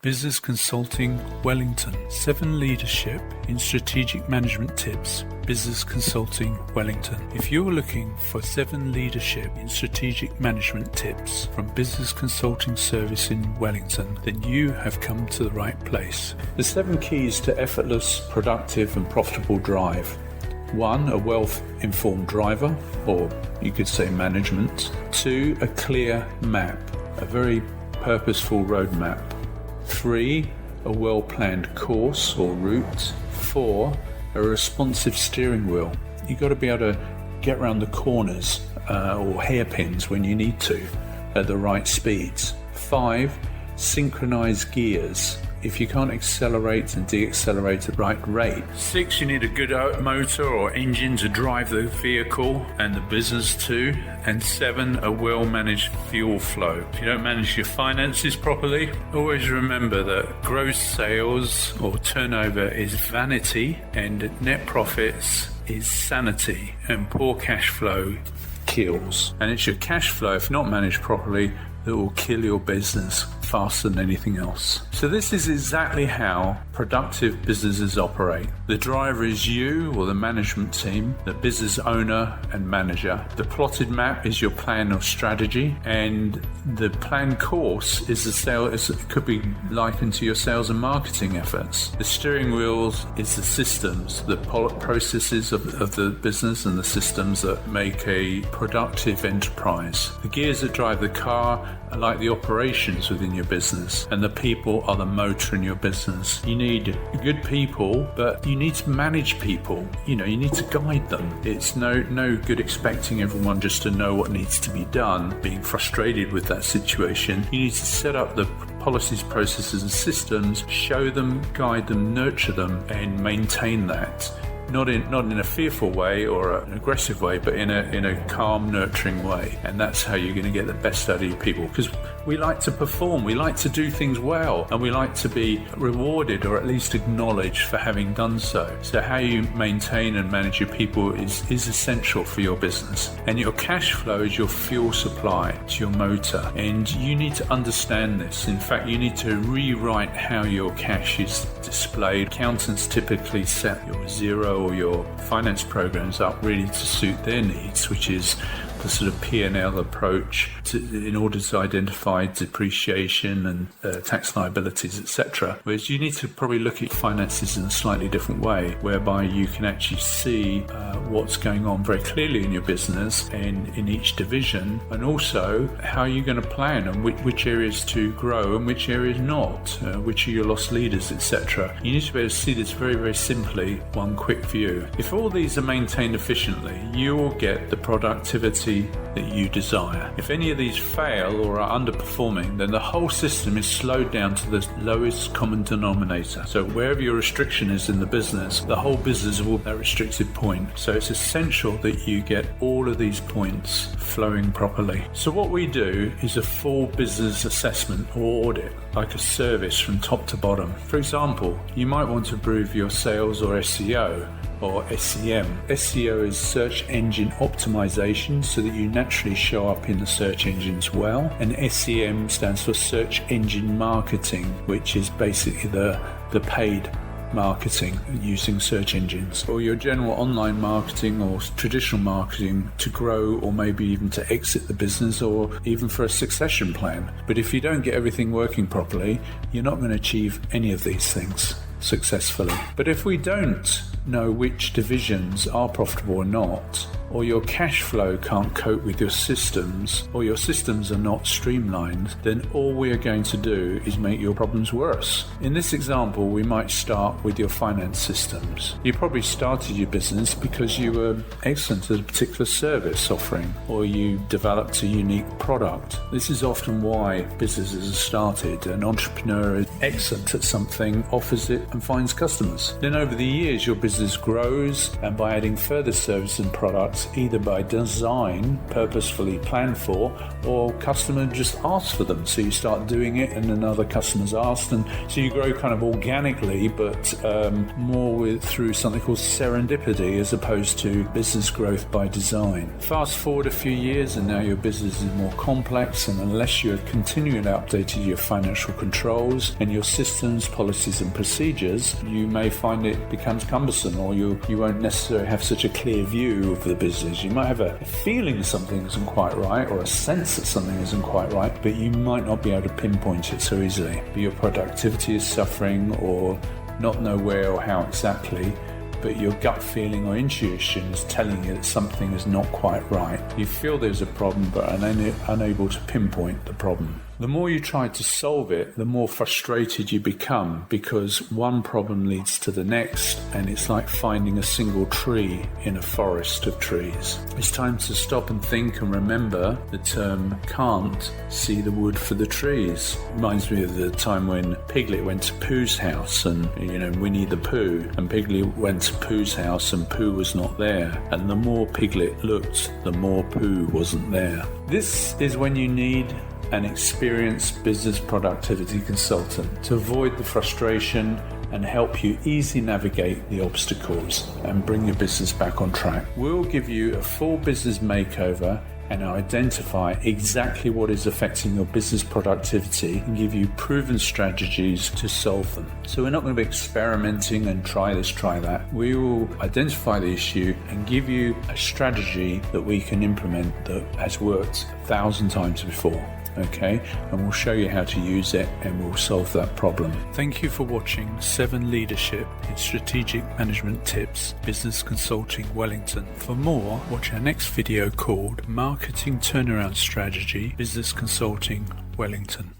Business Consulting Wellington. 7 leadership in strategic management tips. Business Consulting Wellington. If you're looking for 7 leadership in strategic management tips from Business Consulting Service in Wellington, then you have come to the right place. The 7 keys to effortless, productive and profitable drive. 1, a well-informed driver, or you could say management. 2, a clear map, a very purposeful roadmap. 3, a well-planned course or route. 4, a responsive steering wheel. You've got to be able to get around the corners or hairpins when you need to at the right speeds. 5, synchronize gears. If you can't accelerate and deaccelerate at the right rate. 6, you need a good motor or engine to drive the vehicle and the business too. And 7, a well-managed fuel flow. If you don't manage your finances properly, always remember that gross sales or turnover is vanity and net profits is sanity, and poor cash flow kills. And it's your cash flow, if not managed properly, that will kill your business faster than anything else. So this is exactly how productive businesses operate. The driver is you or the management team, the business owner and manager. The plotted map is your plan or strategy, and the planned course is it could be likened to your sales and marketing efforts. The steering wheels is the systems, the processes of the business and the systems that make a productive enterprise. The gears that drive the car are like the operations within your business, and the people are the motor in your business. You need good people, but you need to manage people. You need to guide them. It's no good expecting everyone just to know what needs to be done, being frustrated with that situation. You need to set up the policies, processes and systems, show them, guide them, nurture them and maintain that. Not in a fearful way or an aggressive way, but in a calm, nurturing way. And that's how you're going to get the best out of your people. Because we like to perform, we like to do things well, and we like to be rewarded or at least acknowledged for having done so. So how you maintain and manage your people is essential for your business. And your cash flow is your fuel supply, it's your motor. And you need to understand this. In fact, you need to rewrite how your cash is displayed. Accountants typically set your zero or your finance programs up really to suit their needs, which is the sort of P&L approach in order to identify depreciation and tax liabilities, etc. Whereas you need to probably look at finances in a slightly different way, whereby you can actually see what's going on very clearly in your business and in each division, and also how you're going to plan and which areas to grow and which areas not, which are your lost leaders, etc. You need to be able to see this very, very simply, one quick view. If all these are maintained efficiently, you will get the productivity that you desire. If any of these fail or are underperforming, then the whole system is slowed down to the lowest common denominator. So wherever your restriction is in the business, the whole business will be that restricted point. So it's essential that you get all of these points flowing properly. So what we do is a full business assessment or audit, like a service from top to bottom. For example, you might want to improve your sales or SEO, or SEM. SEO is search engine optimization, so that you naturally show up in the search engines well. And SEM stands for search engine marketing, which is basically the paid marketing using search engines, or your general online marketing or traditional marketing to grow, or maybe even to exit the business, or even for a succession plan. But if you don't get everything working properly, you're not going to achieve any of these things successfully. But if we don't know which divisions are profitable or not, or your cash flow can't cope with your systems, or your systems are not streamlined, then all we are going to do is make your problems worse. In this example, we might start with your finance systems. You probably started your business because you were excellent at a particular service offering, or you developed a unique product. This is often why businesses are started. An entrepreneur is excellent at something, offers it and finds customers. Then over the years, your business grows, and by adding further service and product, products either by design, purposefully planned for, or customer just asks for them. So you start doing it and another customer's asked, and so you grow kind of organically, but more through something called serendipity as opposed to business growth by design. Fast forward a few years and now your business is more complex, and unless you have continually updated your financial controls and your systems, policies and procedures, you may find it becomes cumbersome, or you won't necessarily have such a clear view of the business. You might have a feeling something isn't quite right, or a sense that something isn't quite right, but you might not be able to pinpoint it so easily. But your productivity is suffering, or not know where or how exactly, but your gut feeling or intuition is telling you that something is not quite right. You feel there's a problem but are unable to pinpoint the problem. The more you try to solve it, the more frustrated you become, because one problem leads to the next, and it's like finding a single tree in a forest of trees. It's time to stop and think and remember the term "can't see the wood for the trees." Reminds me of the time when Piglet went to Pooh's house, and Winnie the Pooh, and Piglet went to Pooh's house and Pooh was not there, and the more Piglet looked, the more Pooh wasn't there. This is when you need an experienced business productivity consultant to avoid the frustration and help you easily navigate the obstacles and bring your business back on track. We'll give you a full business makeover and identify exactly what is affecting your business productivity and give you proven strategies to solve them. So we're not going to be experimenting and try this, try that. We will identify the issue and give you a strategy that we can implement that has worked 1,000 times before. Okay, and we'll show you how to use it and we'll solve that problem. Thank you for watching 7 Leadership in Strategic Management Tips, Business Consulting Wellington. For more, watch our next video called Marketing Turnaround Strategy, Business Consulting Wellington.